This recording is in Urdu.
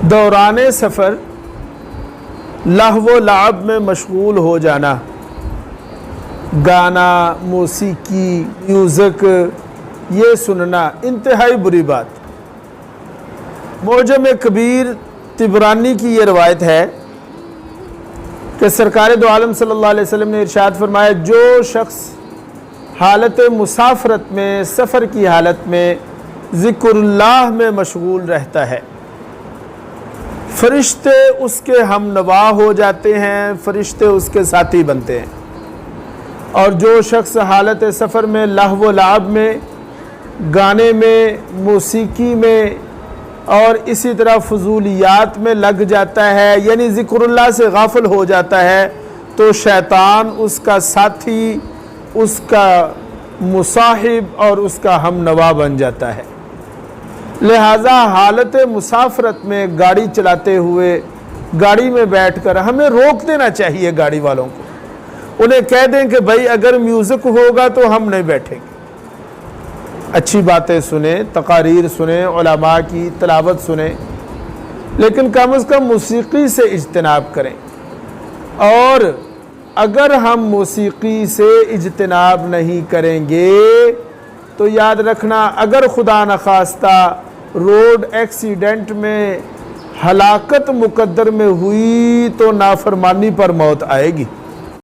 دوران سفر لہو و لعب میں مشغول ہو جانا، گانا، موسیقی، میوزک یہ سننا انتہائی بری بات۔ معجم کبیر طبرانی کی یہ روایت ہے کہ سرکار دو عالم صلی اللہ علیہ وسلم نے ارشاد فرمایا، جو شخص حالت مسافرت میں، سفر کی حالت میں ذکر اللہ میں مشغول رہتا ہے، فرشتے اس کے ہم نوا ہو جاتے ہیں، فرشتے اس کے ساتھی بنتے ہیں۔ اور جو شخص حالت سفر میں لہو و لعب میں، گانے میں، موسیقی میں اور اسی طرح فضولیات میں لگ جاتا ہے، یعنی ذکر اللہ سے غافل ہو جاتا ہے، تو شیطان اس کا ساتھی، اس کا مصاحب اور اس کا ہم نوا بن جاتا ہے۔ لہٰذا حالت مسافرت میں گاڑی چلاتے ہوئے، گاڑی میں بیٹھ کر ہمیں روک دینا چاہیے گاڑی والوں کو، انہیں کہہ دیں کہ بھائی اگر میوزک ہوگا تو ہم نہیں بیٹھیں گے، اچھی باتیں سنیں، تقاریر سنیں، علماء کی تلاوت سنیں، لیکن کم از کم موسیقی سے اجتناب کریں۔ اور اگر ہم موسیقی سے اجتناب نہیں کریں گے تو یاد رکھنا، اگر خدا نخواستہ روڈ ایکسیڈنٹ میں ہلاکت مقدر میں ہوئی تو نافرمانی پر موت آئے گی۔